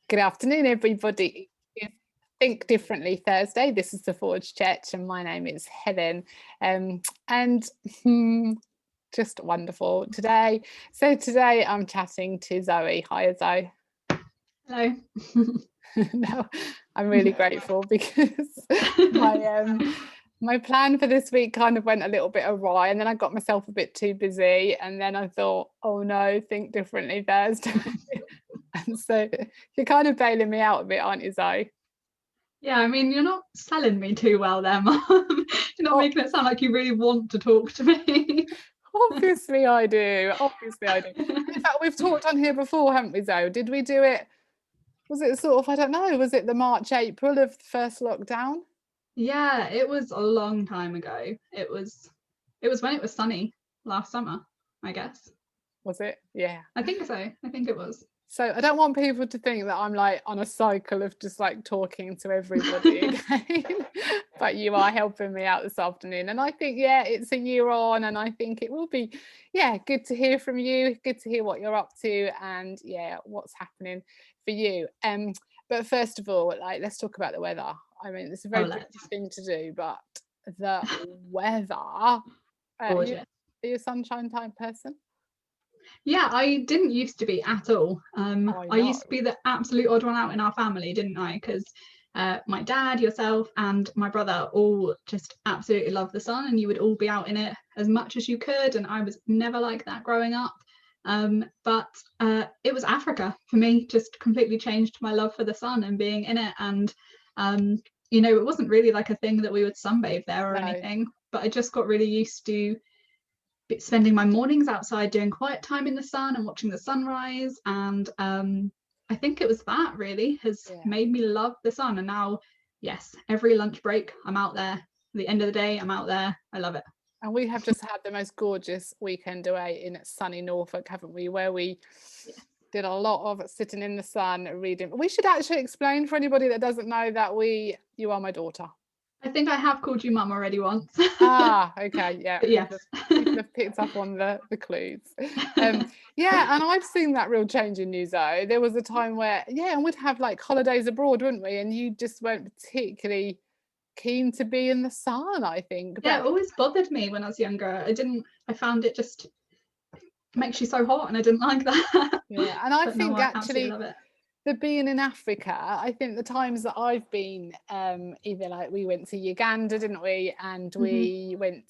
Good afternoon, everybody. It's Think Differently Thursday. This is the Forge Church, and my name is Helen. And just wonderful today. So today I'm chatting to Zoe. Hi, Zoe. Hello. No, I'm really grateful because my plan for this week kind of went a little bit awry, and then I got myself a bit too busy, and then I thought, oh no, Think Differently Thursday. And so you're kind of bailing me out a bit, aren't you, Zoe? Yeah, I mean, you're not selling me too well there, Mum. You're not making it sound like you really want to talk to me. Obviously I do. Obviously I do. In fact, we've talked on here before, haven't we, Zoe? Did we do it? Was it sort of, I don't know, was it the March, April of the first lockdown? Yeah, it was a long time ago. It was when it was sunny last summer, I guess. Was it? Yeah. I think so. I think it was. So I don't want people to think that I'm like on a cycle of just like talking to everybody again. But you are helping me out this afternoon. And I think, yeah, it's a year on, and I think it will be, yeah, good to hear from you. Good to hear what you're up to and yeah, what's happening for you. But first of all, like, let's talk about the weather. I mean, it's a very British thing to do, but the weather. Are you a sunshine type person? Yeah, I didn't used to be at all. I used to be the absolute odd one out in our family, didn't I? Because my dad, yourself, and my brother all just absolutely love the sun, and you would all be out in it as much as you could. And I was never like that growing up. But it was Africa for me, just completely changed my love for the sun and being in it. And it wasn't really like a thing that we would sunbathe there or anything, but I just got really used to spending my mornings outside doing quiet time in the sun and watching the sunrise. And I think it was that really has made me love the sun. And now, yes, every lunch break I'm out there. At the end of the day, I'm out there. I love it. And we have just had the most gorgeous weekend away in sunny Norfolk, haven't we? Where we did a lot of sitting in the sun reading. We should actually explain for anybody that doesn't know that you are my daughter. I think I have called you mum already once. Okay, yeah. Yes. People have picked up on the clues. Yeah, and I've seen that real change in you, Zoe. There was a time where, and we'd have like holidays abroad, wouldn't we? And you just weren't particularly keen to be in the sun, I think. Yeah, it always bothered me when I was younger. I found it just makes you so hot, and I didn't like that. Yeah, and I think actually the being in Africa, I think the times that I've been, either like we went to Uganda, didn't we? And we went,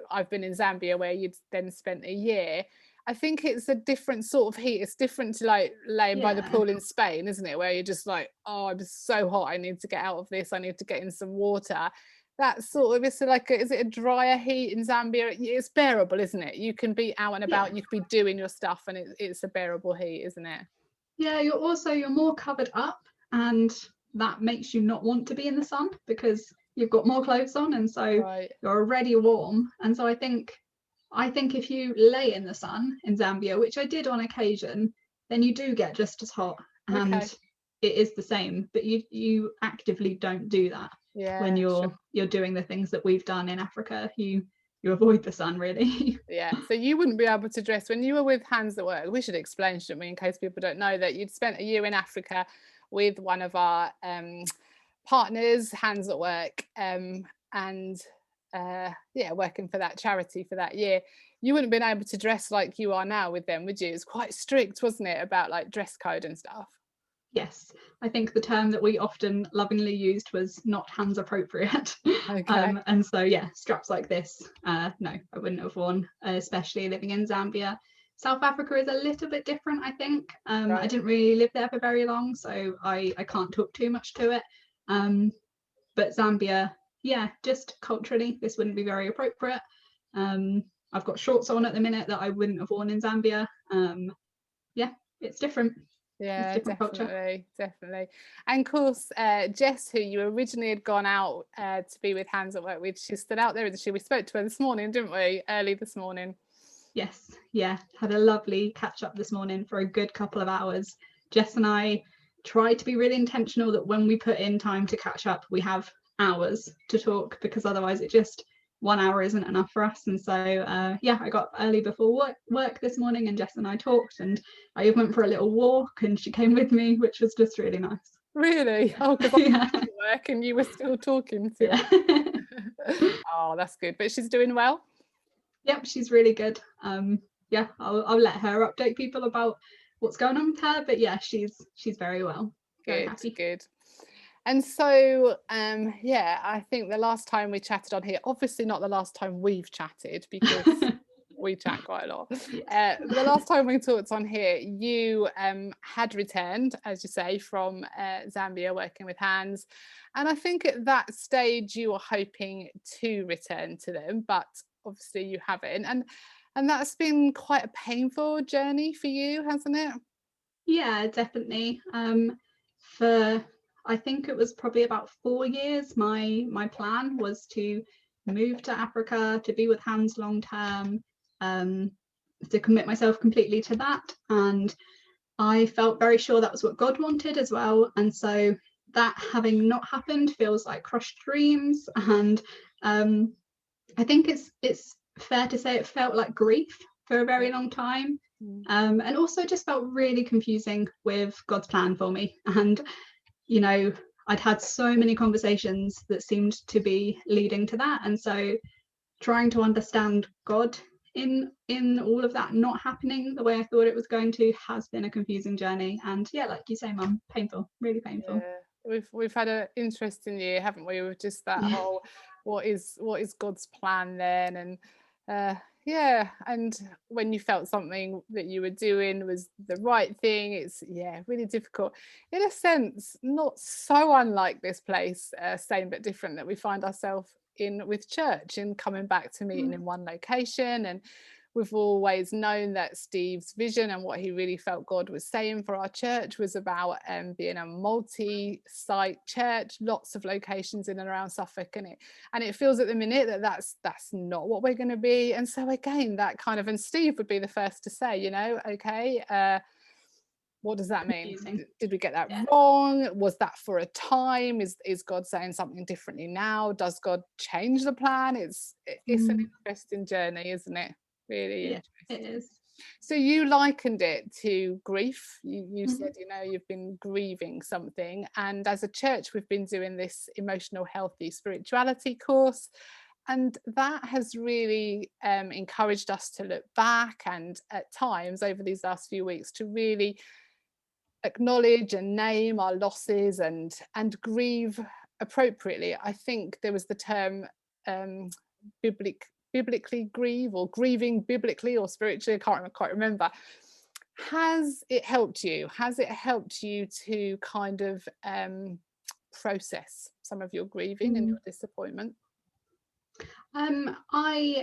I've been in Zambia where you'd then spent a year. I think it's a different sort of heat. It's different to like laying by the pool in Spain, isn't it? Where you're just like, oh, I'm so hot. I need to get out of this. I need to get in some water. That's sort of, is it a drier heat in Zambia? It's bearable, isn't it? You can be out and about, you can be doing your stuff, and it's a bearable heat, isn't it? Yeah, you're more covered up, and that makes you not want to be in the sun because you've got more clothes on, and so you're already warm. And so I think if you lay in the sun in Zambia, which I did on occasion, then you do get just as hot, and it is the same. But you actively don't do that when you're doing the things that we've done in Africa. You avoid the sun, really. Yeah, so you wouldn't be able to dress when you were with Hands at Work. We should explain, shouldn't we, in case people don't know, that you'd spent a year in Africa with one of our partners, Hands at Work, and working for that charity for that year. You wouldn't have been able to dress like you are now with them, would you? It's quite strict, wasn't it, about like dress code and stuff? Yes, I think the term that we often lovingly used was not hands appropriate. And so, straps like this, no, I wouldn't have worn, especially living in Zambia. South Africa is a little bit different, I think. I didn't really live there for very long, so I can't talk too much to it. But Zambia, just culturally, this wouldn't be very appropriate. I've got shorts on at the minute that I wouldn't have worn in Zambia. It's different. Yeah, definitely. And of course, Jess, who you originally had gone out to be with Hands at Work with, she's still out there, isn't she? We spoke to her this morning, didn't we? Early this morning. Yes, had a lovely catch up this morning for a good couple of hours. Jess and I tried to be really intentional that when we put in time to catch up, we have hours to talk, because otherwise it just 1 hour isn't enough for us. And so I got early before work this morning, and Jess and I talked, and I even went for a little walk, and she came with me, which was just really nice. Really? Oh, because I was at work and you were still talking to her. Oh, that's good. But she's doing well? Yep, she's really good. I'll let her update people about what's going on with her, but yeah, she's very well. Very happy. Good. And so I think the last time we chatted on here, obviously not the last time we've chatted, because we chat quite a lot. Yes. The last time we talked on here, you had returned, as you say, from Zambia, working with hands. And I think at that stage you were hoping to return to them, but obviously you haven't. And that's been quite a painful journey for you, hasn't it? Yeah, definitely. For I think it was probably about 4 years, my plan was to move to Africa, to be with hands long term, to commit myself completely to that. And I felt very sure that was what God wanted as well. And so that having not happened feels like crushed dreams. And I think it's fair to say it felt like grief for a very long time. And also just felt really confusing with God's plan for me. And, you know, I'd had so many conversations that seemed to be leading to that. And so trying to understand God in all of that not happening the way I thought it was going to has been a confusing journey. And yeah, like you say, Mum, painful, really painful. Yeah. We've had an interesting year, haven't we, with just that whole what is God's plan then, and and when you felt something that you were doing was the right thing, it's really difficult. In a sense, not so unlike this place, same but different, that we find ourselves in with church, and coming back to meeting in one location. And we've always known that Steve's vision and what he really felt God was saying for our church was about being a multi-site church, lots of locations in and around Suffolk, and it feels at the minute that that's not what we're going to be. And so again, that kind of, and Steve would be the first to say, okay, what does that mean? Did we get that wrong? Was that for a time? Is God saying something differently now? Does God change the plan? It's an interesting journey, isn't it? Really interesting. It is. So you likened it to grief. You said, you've been grieving something. And as a church, we've been doing this emotional healthy spirituality course. And that has really encouraged us to look back, and at times over these last few weeks to really acknowledge and name our losses and grieve appropriately. I think there was the term biblically grieve, or grieving biblically or spiritually, I can't quite remember. Has it helped you? Has it helped you to kind of process some of your grieving and your disappointment?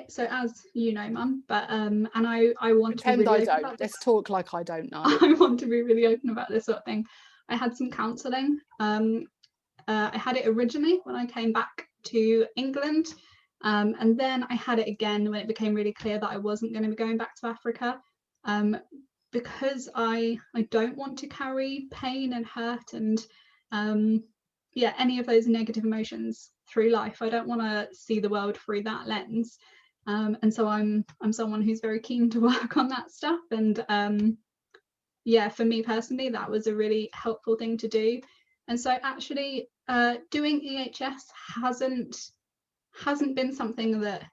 So as you know, Mum, but and I want Pretend to be really I open don't. about Let's this. talk like I don't know. I want to be really open about this sort of thing. I had some counselling. I had it originally when I came back to England, and then I had it again when it became really clear that I wasn't going to be going back to Africa, because I don't want to carry pain and hurt and any of those negative emotions through life. I don't want to see the world through that lens, and so I'm someone who's very keen to work on that stuff. And for me personally, that was a really helpful thing to do. And so actually doing EHS hasn't been something that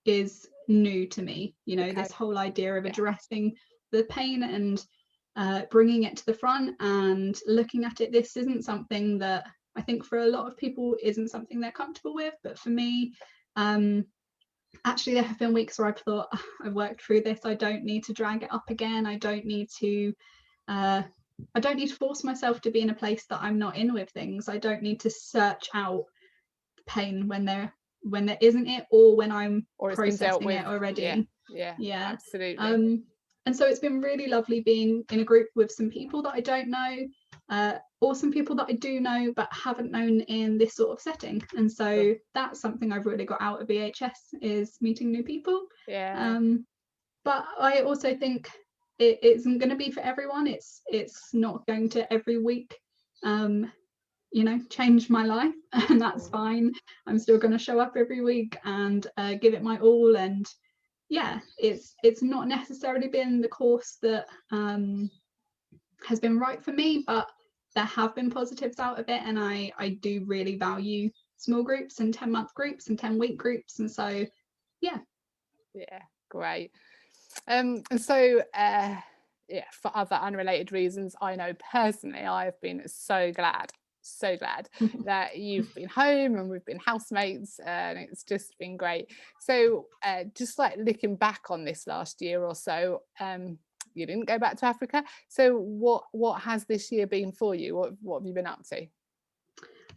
is new to me. This whole idea of addressing the pain and bringing it to the front and looking at it. This isn't something that I think for a lot of people isn't something they're comfortable with. But for me, actually there have been weeks where I've thought, I've worked through this, I don't need to drag it up again. I don't need to force myself to be in a place that I'm not in with things. I don't need to search out pain when there isn't it, or when I'm processing it already. Yeah, absolutely. And so it's been really lovely being in a group with some people that I don't know, or some people that I do know but haven't known in this sort of setting. And so that's something I've really got out of EHS, is meeting new people. But I also think it isn't going to be for everyone. It's not going to every week you know, change my life, and that's fine. I'm still going to show up every week and give it my all. And yeah, it's not necessarily been the course that has been right for me, but there have been positives out of it, and I do really value small groups and 10-month groups and 10-week groups. And so yeah, great. And so yeah, for other unrelated reasons, I know personally I've been so glad that you've been home and we've been housemates, and it's just been great. So just like looking back on this last year or so, you didn't go back to Africa, so what has this year been for you? What have you been up to?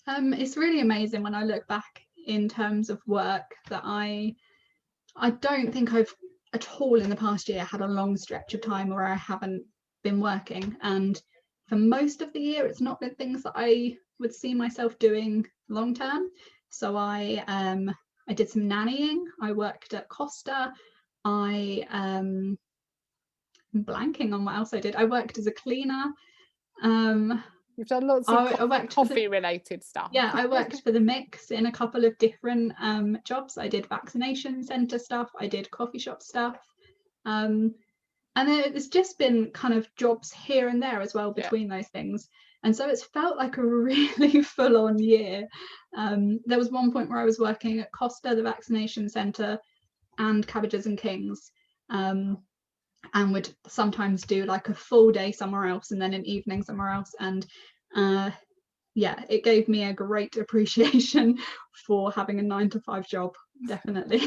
It's really amazing when I look back in terms of work that I don't think I've at all in the past year had a long stretch of time where I haven't been working. And for most of the year, it's not been things that I would see myself doing long term. So I did some nannying. I worked at Costa. I'm blanking on what else I did. I worked as a cleaner. You've done lots of coffee related stuff. Yeah, I worked for the Mix in a couple of different jobs. I did vaccination centre stuff. I did coffee shop stuff. And there's just been kind of jobs here and there as well between those things. And so it's felt like a really full-on year. There was one point where I was working at Costa, the vaccination centre, and Cabbages and Kings, and would sometimes do like a full day somewhere else and then an evening somewhere else. And yeah, it gave me a great appreciation for having a 9-to-5 job, definitely.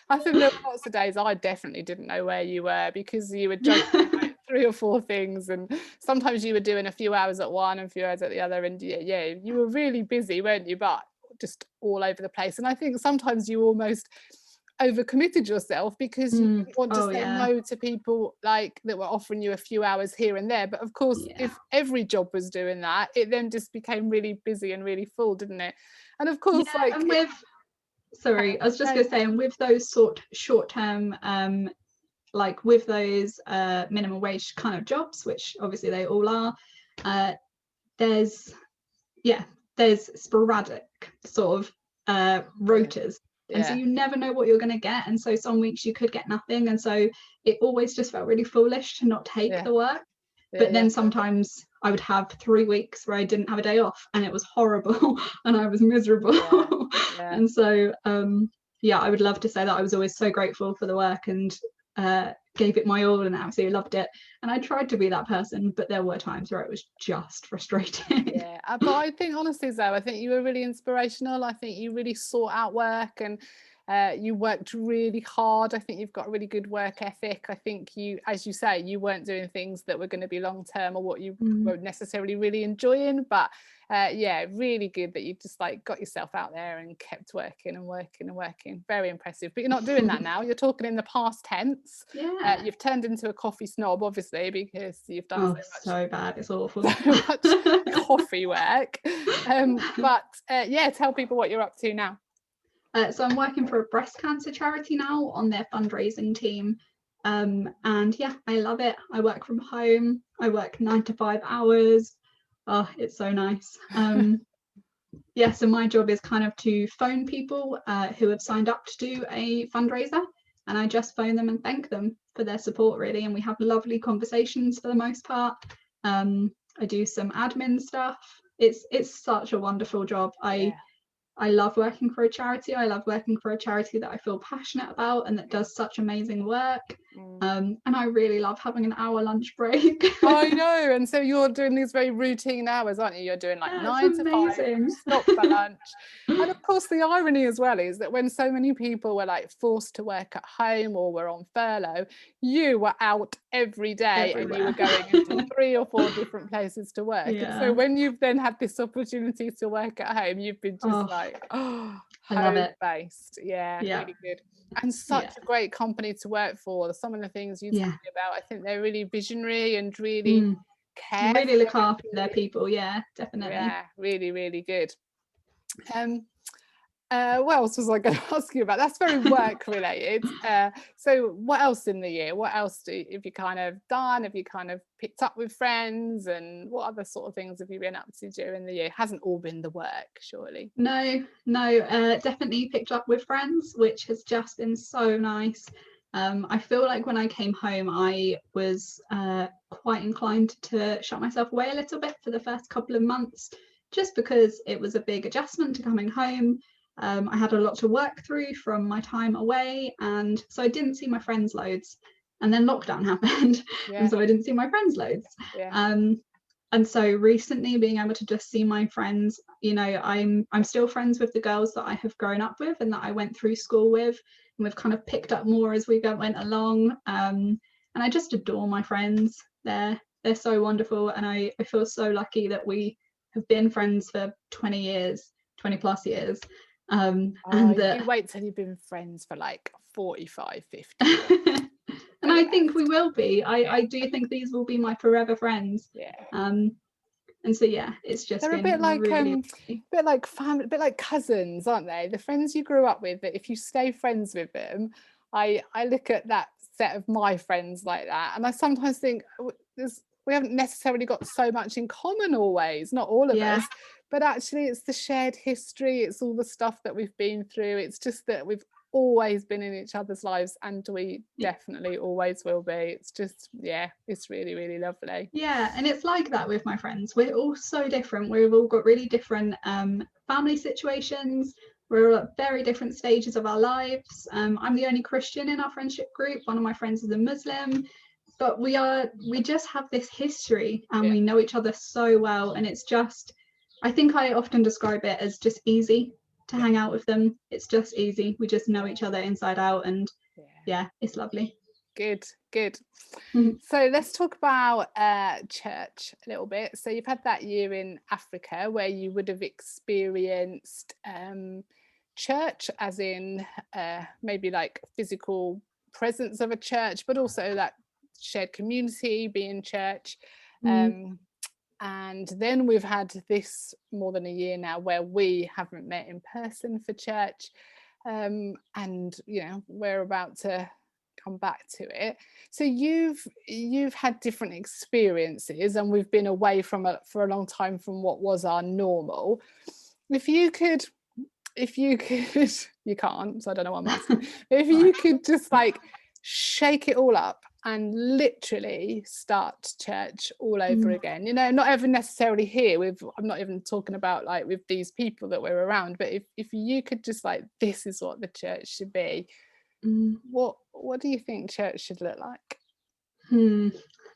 I think there were lots of days I definitely didn't know where you were, because you were juggling like 3 or 4 things, and sometimes you were doing a few hours at one and a few hours at the other, and yeah, you were really busy, weren't you? But just all over the place. And I think sometimes you almost overcommitted yourself because you didn't want to say no to people like that were offering you a few hours here and there. But of course, if every job was doing that, it then just became really busy and really full, didn't it? And of course, like, and with sorry, I was just gonna say, and with those short-term like with those minimum wage kind of jobs, which obviously they all are, there's sporadic sort of rotas. And so you never know what you're going to get. And so some weeks you could get nothing. And so it always just felt really foolish to not take the work. But then sometimes I would have 3 weeks where I didn't have a day off, and it was horrible and I was miserable. And so, I would love to say that I was always so grateful for the work and gave it my all and absolutely loved it. And I tried to be that person, but there were times where it was just frustrating. But I think honestly, Zoe, I think you were really inspirational. I think you really sought out work, and you worked really hard. I think you've got a really good work ethic. I think you, as you say, you weren't doing things that were going to be long term or what you weren't necessarily really enjoying, but really good that you just like got yourself out there and kept working and working and working. Very impressive. But you're not doing that now. You're talking in the past tense. You've turned into a coffee snob, obviously, because you've done so bad, it's awful. So much coffee work. Tell people what you're up to now. So I'm working for a breast cancer charity now on their fundraising team. And I love it. I work from home. I work 9 to 5 hours. Oh, it's so nice. So my job is kind of to phone people who have signed up to do a fundraiser, and I just phone them and thank them for their support, really. And we have lovely conversations for the most part. I do some admin stuff. It's such a wonderful job. I love working for a charity. I love working for a charity that I feel passionate about and that does such amazing work. And I really love having an hour lunch break. I know. And so you're doing these very routine hours, aren't you? You're doing like 9 to 5, stop for lunch. And of course, the irony as well is that when so many people were like forced to work at home or were on furlough, you were out every day. Everywhere. And you were going into 3 or 4 different places to work. And so when you've then had this opportunity to work at home, you've been just I love it. Based. Really good. And such a great company to work for. Some of the things you told me about, I think they're really visionary and really care. Really look after their people. Yeah, definitely. Yeah, really, really good. What else was I going to ask you about? That's very work related. So what else in the year? What else have you kind of done? Have you kind of picked up with friends? And what other sort of things have you been up to during the year? Hasn't all been the work, surely? No, definitely picked up with friends, which has just been so nice. I feel like when I came home, I was quite inclined to shut myself away a little bit for the first couple of months, just because it was a big adjustment to coming home. I had a lot to work through from my time away, and so I didn't see my friends loads. And then lockdown happened, and so I didn't see my friends loads. And so recently being able to just see my friends, you know, I'm still friends with the girls that I have grown up with and that I went through school with, and we've kind of picked up more as we went along. And I just adore my friends. They're so wonderful, and I feel so lucky that we have been friends for 20 years, 20 plus years. And you wait till you've been friends for like 45, 50 years. And I think we will be. I do think these will be my forever friends. And so it's just they're a bit like really bit like family, a bit like cousins, aren't they? The friends you grew up with, that if you stay friends with them, I look at that set of my friends like that, and I sometimes think we haven't necessarily got so much in common always, not all of us, but actually it's the shared history, it's all the stuff that we've been through, it's just that we've always been in each other's lives, and we definitely always will be. It's just it's really, really lovely. And it's like that with my friends. We're all so different. We've all got really different family situations. We're all at very different stages of our lives. I'm the only Christian in our friendship group. One of my friends is a Muslim, but we just have this history, and we know each other so well, and it's just, I think I often describe it as just easy to hang out with them. It's just easy. We just know each other inside out, and it's lovely. Good. So let's talk about church a little bit. So you've had that year in Africa where you would have experienced church, as in maybe like physical presence of a church, but also that shared community, being church. And then we've had this more than a year now where we haven't met in person for church, and you know, we're about to come back to it. So you've had different experiences, and we've been away for a long time from what was our normal. If you could you can't, so I don't know what I'm asking. If you could just like shake it all up and literally start church all over again, you know, not even necessarily here I'm not even talking about like with these people that we're around, but if you could just like, this is what the church should be, what do you think church should look like?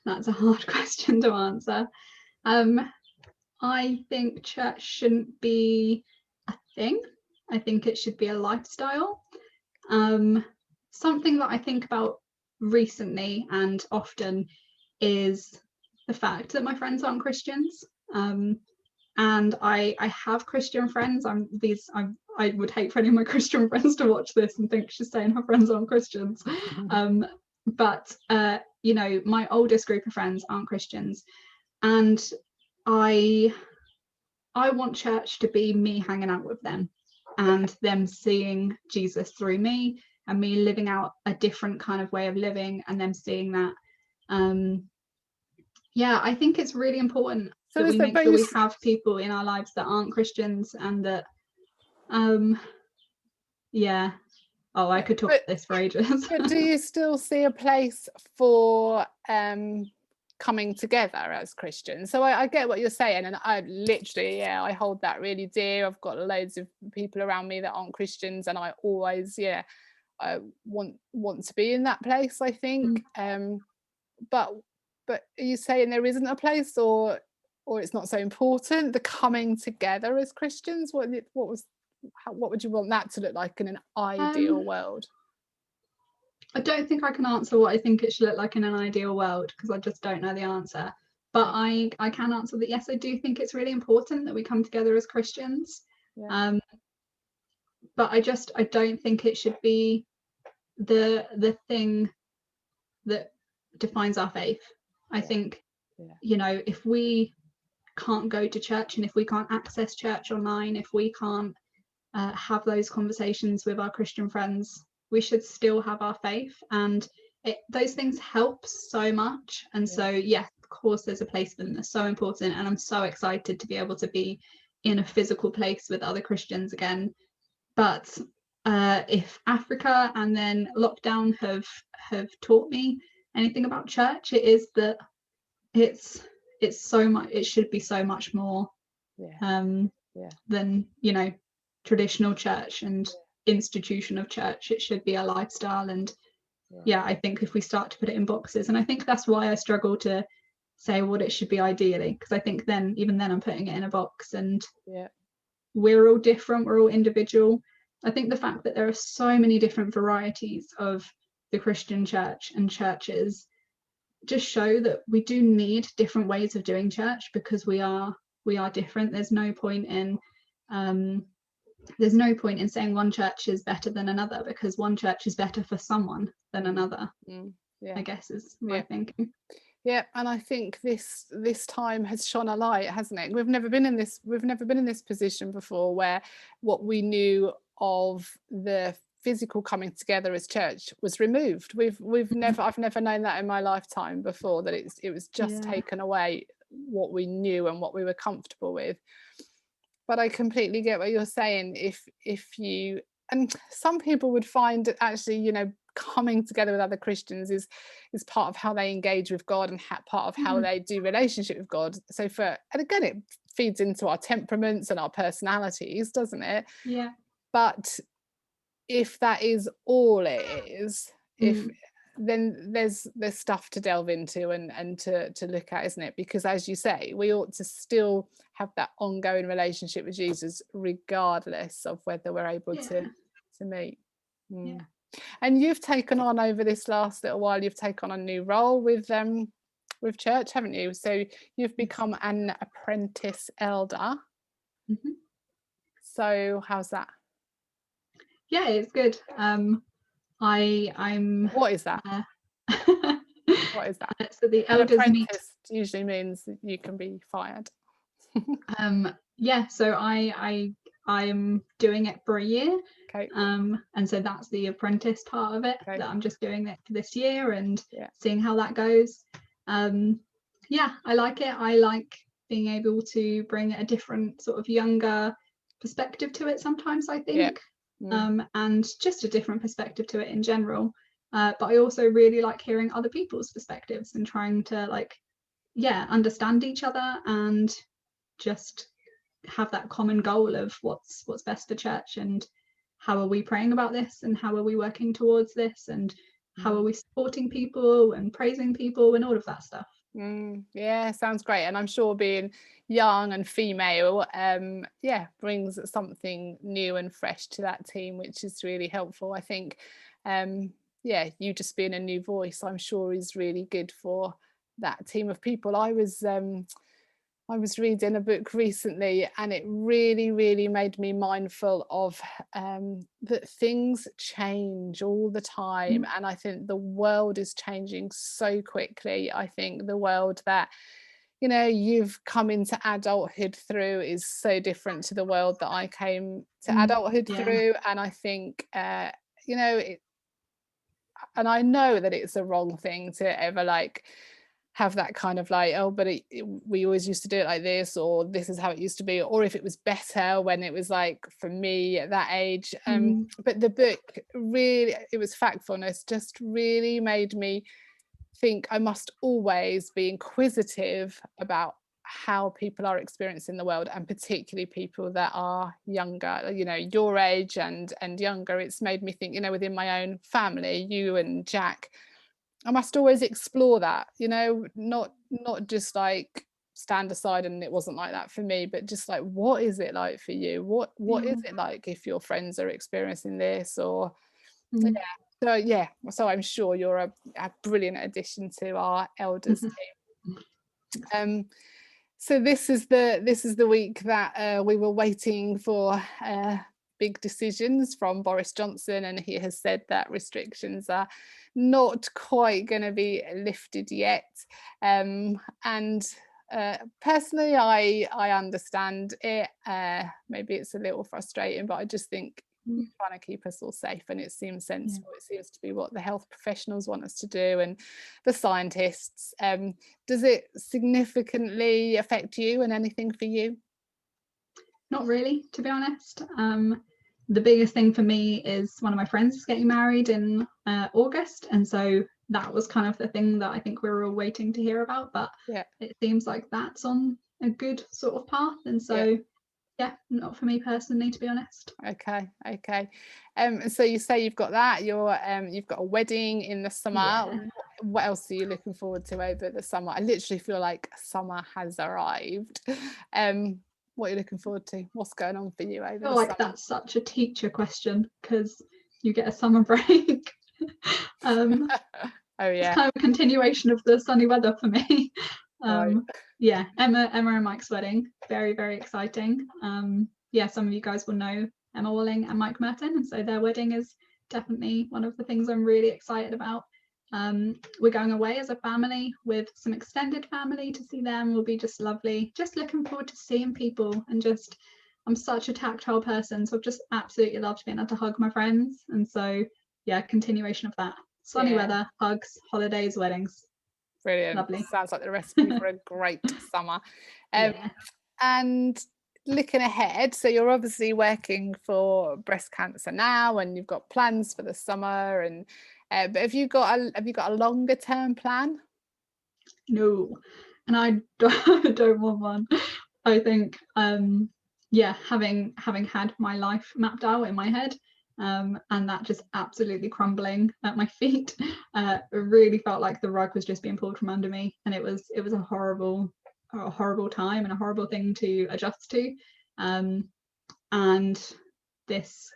That's a hard question to answer. I think church shouldn't be a thing. I think it should be a lifestyle. Something that I think about recently and often is the fact that my friends aren't Christians, and I have Christian friends. I would hate for any of my Christian friends to watch this and think she's saying her friends aren't Christians. But you know, my oldest group of friends aren't Christians, and I want church to be me hanging out with them and them seeing Jesus through me, and me living out a different kind of way of living, and them seeing that. I think it's really important that we make sure we have people in our lives that aren't Christians, and that I could talk this for ages. But do you still see a place for coming together as Christians? So I get what you're saying, and I literally I hold that really dear. I've got loads of people around me that aren't Christians, and I always I want to be in that place, I think. But are you saying there isn't a place, or it's not so important, the coming together as Christians? What would you want that to look like in an ideal world? I don't think I can answer what I think it should look like in an ideal world, because I just don't know the answer. But I can answer that yes, I do think it's really important that we come together as Christians. But I don't think it should be the thing that defines our faith. I think you know, if we can't go to church, and if we can't access church online, if we can't have those conversations with our Christian friends. We should still have our faith, and those things help so much. And so yes, of course there's a place for them. They're so important, and I'm so excited to be able to be in a physical place with other Christians again. But if Africa and then lockdown have taught me anything about church, it is that it's so much, it should be so much more than, you know, traditional church and institution of church. It should be a lifestyle. And I think if we start to put it in boxes, and I think that's why I struggle to say what it should be ideally, because I think then even then I'm putting it in a box, and we're all different, we're all individual. I think the fact that there are so many different varieties of the Christian church and churches just show that we do need different ways of doing church, because we are different. There's no point in saying one church is better than another, because one church is better for someone than another. I guess is my thinking. Yeah, and I think this time has shone a light, hasn't it? We've never been in this position before, where what we knew of the physical coming together as church was removed. I've never known that in my lifetime before, that it was just taken away, what we knew and what we were comfortable with. But I completely get what you're saying. If you, and some people would find actually, you know, coming together with other Christians is part of how they engage with God, and part of how they do relationship with God. So and again, it feeds into our temperaments and our personalities, doesn't it? Yeah. But if that is all it is, then there's stuff to delve into and to look at, isn't it? Because as you say, we ought to still have that ongoing relationship with Jesus, regardless of whether we're able to meet. And you've taken on, over this last little while, you've taken on a new role with church, haven't you? So you've become an apprentice elder. So how's that? Yeah, it's good. I'm What is that? What is that? So the elders apprentice usually means that you can be fired. So I am doing it for a year. Okay. And so that's the apprentice part of it, that I'm just doing it for this year and seeing how that goes. I like it. I like being able to bring a different sort of younger perspective to it sometimes, I think. And just a different perspective to it in general. But I also really like hearing other people's perspectives and trying to understand each other and just have that common goal of what's best for church, and how are we praying about this, and how are we working towards this, and how are we supporting people and praising people and all of that stuff. Sounds great. And I'm sure being young and female brings something new and fresh to that team, which is really helpful. I think you just being a new voice, I'm sure, is really good for that team of people. I was reading a book recently, and it really, really made me mindful of that things change all the time. And I think the world is changing so quickly. I think the world that, you know, you've come into adulthood through is so different to the world that I came to adulthood through. And I think, and I know that it's a wrong thing to ever have that kind of but we always used to do it like this, or this is how it used to be, or if it was better when it was for me at that age. But the book really, it was factfulness, just really made me think I must always be inquisitive about how people are experiencing the world, and particularly people that are younger, your age and younger. It's made me think, within my own family, you and Jack, I must always explore that, not just stand aside and it wasn't like that for me, but just what is it like for you? What is it like if your friends are experiencing this? Or so I'm sure you're a brilliant addition to our elders team. So this is the week that we were waiting for big decisions from Boris Johnson, and he has said that restrictions are not quite going to be lifted yet. And Personally, I understand it. Maybe it's a little frustrating, but I just think trying to keep us all safe, and it seems sensible. It seems to be what the health professionals want us to do, and the scientists. Does it significantly affect you and anything for you? Not really, to be honest. The biggest thing for me is one of my friends is getting married in August, and so that was kind of the thing that I think we were all waiting to hear about, but it seems like that's on a good sort of path, and so not for me personally, to be honest. Okay. So you say you've got that, you've got a wedding in the summer. What else are you looking forward to over the summer? I literally feel like summer has arrived. What are you looking forward to? What's going on for you over the summer? That's such a teacher question, because you get a summer break. Oh yeah, it's kind of a continuation of the sunny weather for me. Right. Emma and Mike's wedding, very, very exciting. Some of you guys will know Emma Walling and Mike Merton, and so their wedding is definitely one of the things I'm really excited about. We're going away as a family with some extended family to see them. Will be just lovely. Just looking forward to seeing people, and just, I'm such a tactile person, so I've just absolutely loved being able to hug my friends, and so continuation of that. Sunny weather, hugs, holidays, weddings. Brilliant. Lovely. Sounds like the recipe for a great summer. And looking ahead, so you're obviously working for breast cancer now, and you've got plans for the summer, and but have you got a longer term plan? No, and I don't want one. I think having had my life mapped out in my head, and that just absolutely crumbling at my feet, it really felt like the rug was just being pulled from under me, and it was a horrible time and a horrible thing to adjust to, and this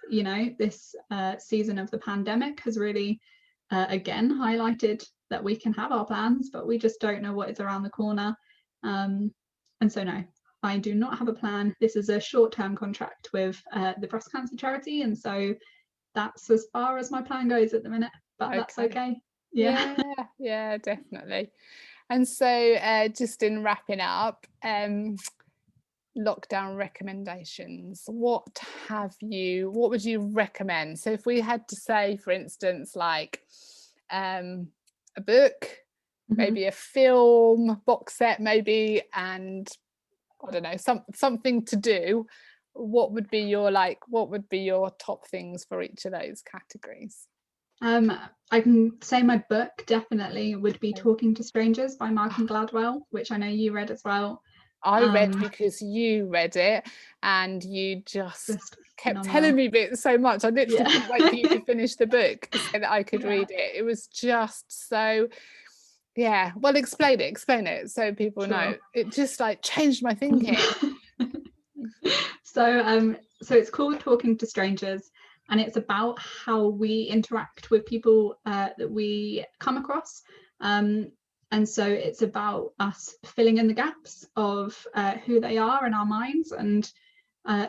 season of the pandemic has really again highlighted that we can have our plans, but we just don't know what is around the corner, and so no, I do not have a plan. This is a short-term contract with the breast cancer charity, and so that's as far as my plan goes at the minute, but that's okay. Yeah, definitely. And so just in wrapping up, lockdown recommendations, what would you recommend? So if we had to say, for instance, like a book, maybe a film, box set maybe, and I don't know, something to do, what would be your top things for each of those categories? I can say my book definitely would be Talking to Strangers by Malcolm Gladwell, which I know you read as well. I read because you read it, and you just kept telling me bits so much. I literally couldn't wait for you to finish the book so that I could read it. It was just so, well, explain it so people know. It just like changed my thinking. So it's called Talking to Strangers, and it's about how we interact with people that we come across, and so it's about us filling in the gaps of who they are in our minds, and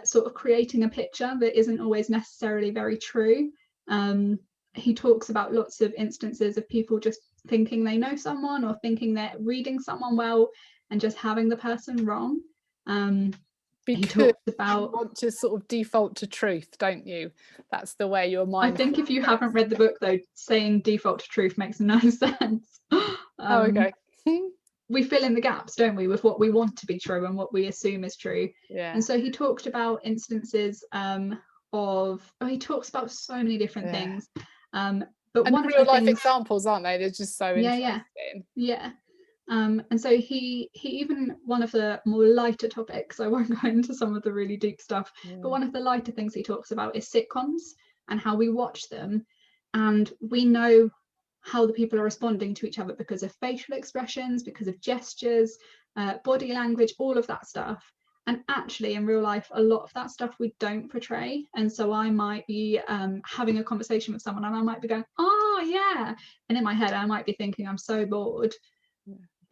sort of creating a picture that isn't always necessarily very true. He talks about lots of instances of people just thinking they know someone, or thinking they're reading someone well, and just having the person wrong. Because you want to sort of default to truth, don't you? That's the way your mind. I think if you haven't read the book, though, saying default to truth makes no sense. Okay. We fill in the gaps, don't we, with what we want to be true and what we assume is true. And so he talked about instances he talks about so many different things. But and one real of the life things, examples, aren't they? They're just so interesting. And so he even, one of the more lighter topics, I won't go into some of the really deep stuff, but one of the lighter things he talks about is sitcoms and how we watch them, and we know how the people are responding to each other because of facial expressions, because of gestures, body language, all of that stuff. And actually in real life, a lot of that stuff we don't portray. And so I might be having a conversation with someone, and I might be going, oh yeah, and in my head I might be thinking, I'm so bored,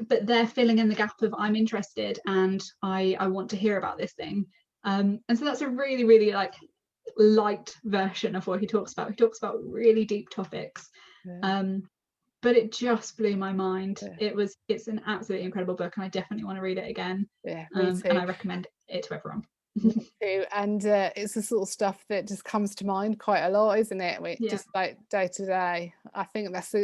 but they're filling in the gap of I'm interested and I want to hear about this thing. And so that's a really, really like light version of what he talks about. He talks about really deep topics, but it just blew my mind. It's an absolutely incredible book, and I definitely want to read it again. Yeah, me too. And I recommend it to everyone. Me too. And it's the sort of stuff that just comes to mind quite a lot, isn't it? Just like day to day. I think that's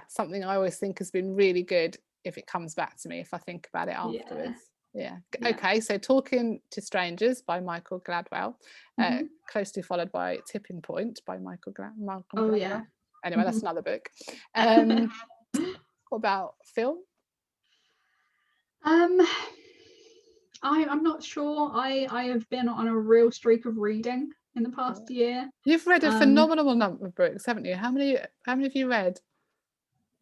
something I always think has been really good if it comes back to me, if I think about it afterwards. Yeah. Okay, so Talking to Strangers by Michael Gladwell, closely followed by Tipping Point by Malcolm Gladwell. Yeah. Anyway, that's another book. What about film? I'm not sure. I have been on a real streak of reading in the past year. You've read a phenomenal number of books, haven't you? How many have you read?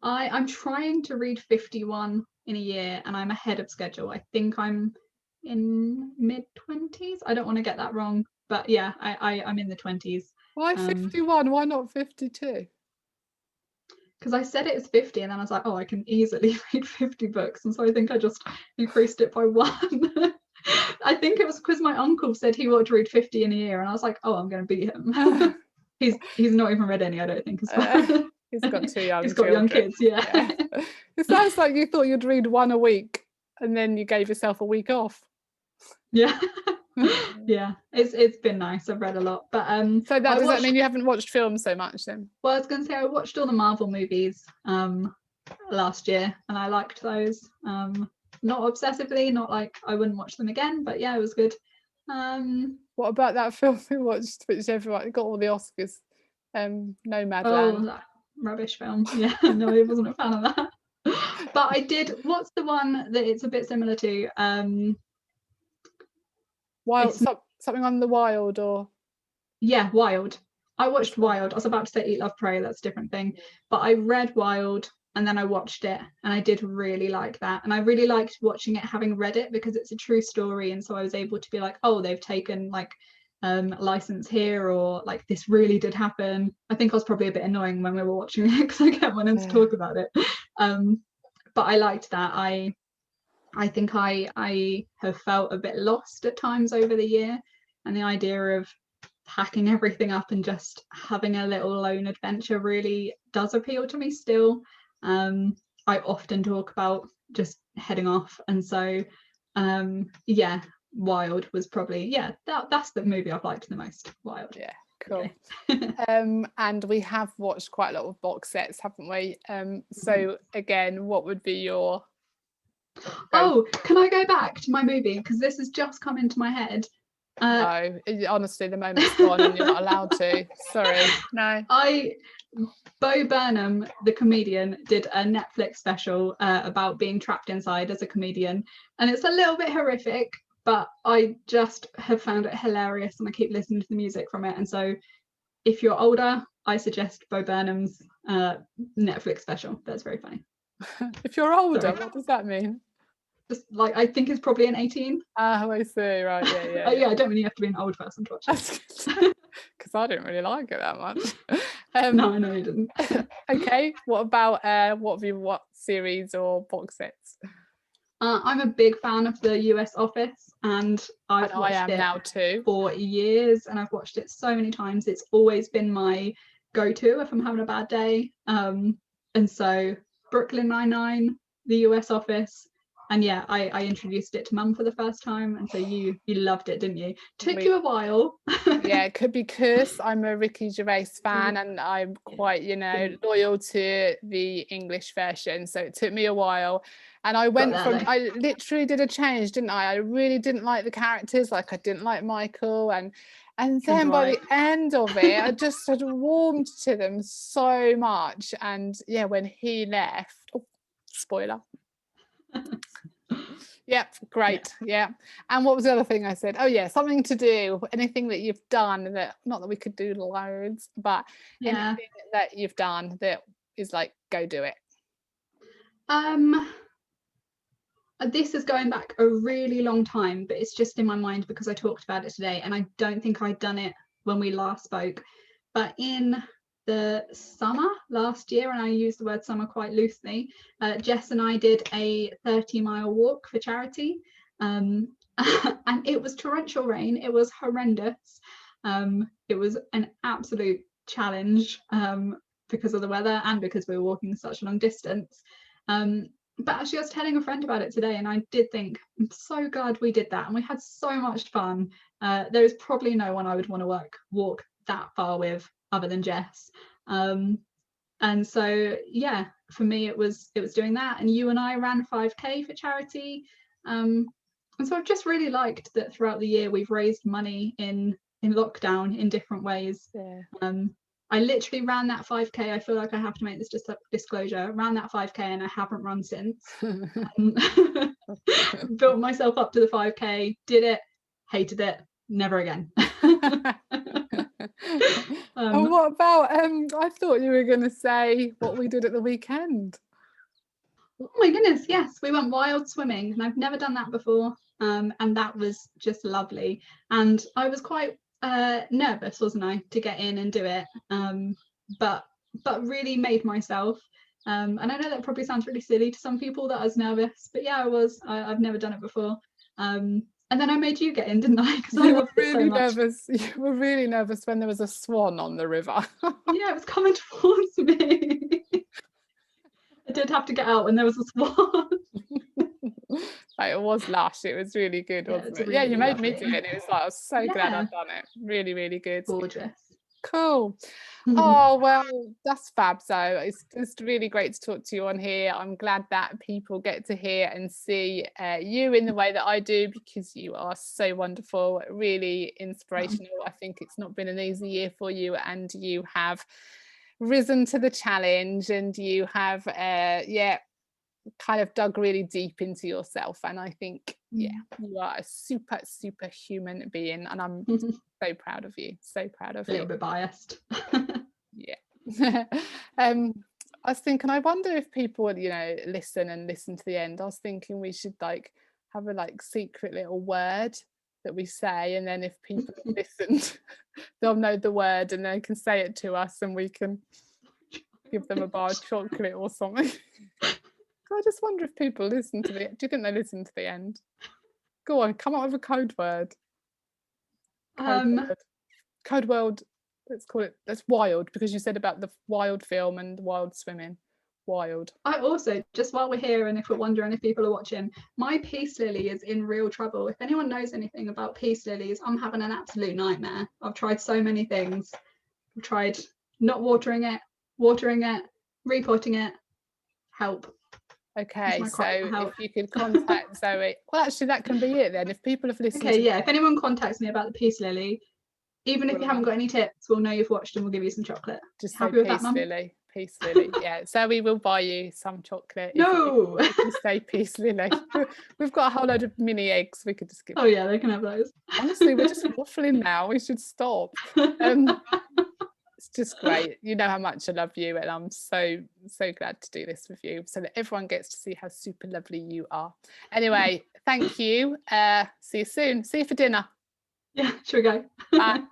I'm trying to read 51 in a year, and I'm ahead of schedule. I think I'm in mid-20s. I don't want to get that wrong, but yeah, I'm in the 20s. Why 51? Why not 52? Because I said it was 50, and then I was like, oh, I can easily read 50 books, and so I think I just increased it by 1. I think it was because my uncle said he wanted to read 50 in a year, and I was like, oh, I'm going to beat him. He's not even read any, I don't think, as well. He's got 2 young He's got children. young kids, yeah. It sounds like you thought you'd read 1 a week and then you gave yourself a week off. Yeah. Yeah, it's been nice. I've read a lot, but so does that mean you haven't watched films so much then? Well, I was going to say I watched all the Marvel movies last year, and I liked those. Not obsessively, not like I wouldn't watch them again, but yeah, it was good. What about that film we watched, which everyone got all the Oscars? Nomadland. Oh, that rubbish film. Yeah, no, I wasn't a fan of that. But I did. What's the one that it's a bit similar to? Wild, something on the Wild, or yeah, Wild. I watched Wild. I was about to say Eat, Love, Pray. That's a different thing. But I read Wild, and then I watched it, and I did really like that. And I really liked watching it having read it, because it's a true story, and so I was able to be like, oh, they've taken like license here, or like this really did happen. I think I was probably a bit annoying when we were watching it, because I kept wanting to talk about it. But I liked that. I think I have felt a bit lost at times over the year, and the idea of packing everything up and just having a little lone adventure really does appeal to me still. I often talk about just heading off, and so yeah, Wild was probably that's the movie I've liked the most. Wild. Yeah, cool. And we have watched quite a lot of box sets, haven't we? So again, what would be your Oh, can I go back to my movie, because this has just come into my head? No, honestly, the moment's gone and you're not allowed to. Sorry. No. Bo Burnham, the comedian, did a Netflix special about being trapped inside as a comedian, and it's a little bit horrific, but I just have found it hilarious, and I keep listening to the music from it. And so if you're older, I suggest Bo Burnham's Netflix special. That's very funny. If you're older, what does that mean? Just like, I think it's probably an 18. I see, right, yeah. Yeah, I don't really have to be an old person to watch it. Because I didn't really like it that much. No, I know you didn't. Okay, what about what have you watched, series or box sets? I'm a big fan of the US Office, and I've watched it now too for years, and I've watched it so many times. It's always been my go-to if I'm having a bad day. And so Brooklyn Nine-Nine, the US Office, and yeah, I introduced it to Mum for the first time, and so you loved it, didn't you? Took you a while. Yeah, it could be because I'm a Ricky Gervais fan, and I'm quite, loyal to the English version, so it took me a while. And I I literally did a change, didn't I? I really didn't like the characters, like I didn't like Michael, and then by the end of it, I just had warmed to them so much. And yeah, when he left, spoiler. Yep, great. Yeah. And what was the other thing I said? Oh yeah, something to do, anything that you've done that, not that we could do loads, but anything that you've done that is like, go do it. This is going back a really long time, but it's just in my mind because I talked about it today, and I don't think I'd done it when we last spoke. But in the summer last year, and I use the word summer quite loosely, Jess and I did a 30-mile walk for charity, and it was torrential rain. It was horrendous. It was an absolute challenge. because of the weather and because we were walking such a long distance. But actually I was telling a friend about it today, and I did think, I'm so glad we did that, and we had so much fun. There is probably no one I would want to walk that far with other than Jess. And so yeah, for me it was doing that, and you and I ran 5k for charity. And so I've just really liked that throughout the year we've raised money in lockdown in different ways. I literally ran that 5k. I feel like I have to make this disclosure. Ran that 5k and I haven't run since. Built myself up to the 5k, did it, hated it, never again. And what about I thought you were going to say what we did at the weekend. Oh my goodness, yes, we went wild swimming, and I've never done that before, and that was just lovely. And I was quite nervous, wasn't I, to get in and do it, but really made myself. And I know that probably sounds really silly to some people that I was nervous, but yeah, I've never done it before. And then I made you get in, didn't I? Because I loved it so much. Nervous. You were really nervous when there was a swan on the river. Yeah, it was coming towards me. I did have to get out when there was a swan. It was lush. It was really good, wasn't it? Really, yeah, you made me do it. And it was like, I was so glad I'd done it. Really, really good. Gorgeous. Cool. Oh, well, that's fab. So it's just really great to talk to you on here. I'm glad that people get to hear and see you in the way that I do, because you are so wonderful, really inspirational. I think it's not been an easy year for you, and you have risen to the challenge, and you have kind of dug really deep into yourself. And I think you are a super human being, and I'm so proud of you. So proud of you. A little bit biased. Yeah. I was thinking, I wonder if people would, listen to the end. I was thinking we should have a secret little word that we say, and then if people listened, they'll know the word and they can say it to us, and we can give them a bar of chocolate or something. I just wonder if people listen to do you think they listen to the end? Go on, come up with a code word. Code word. Let's call it. That's wild, because you said about the wild film and wild swimming. Wild. I also, just while we're here, and if we're wondering if people are watching, my peace lily is in real trouble. If anyone knows anything about peace lilies, I'm having an absolute nightmare. I've tried so many things. I've tried not watering it, repotting it. Help. Okay, so if you could contact Zoe. Well, actually, that can be it then. If people have listened. Okay, if anyone contacts me about the peace lily, even if you haven't got any tips, we'll know you've watched and we'll give you some chocolate. Just happy with that, Mum? Peace lily. Yeah, so we will buy you some chocolate. No, if you say peace lily. We've got a whole load of mini eggs we could just give. Oh yeah, they can have those. Honestly, we're just waffling now. We should stop. It's just great. You know how much I love you, and I'm so glad to do this with you, so that everyone gets to see how super lovely you are. Anyway, thank you. See you soon. See you for dinner. Yeah, sure, go. Bye.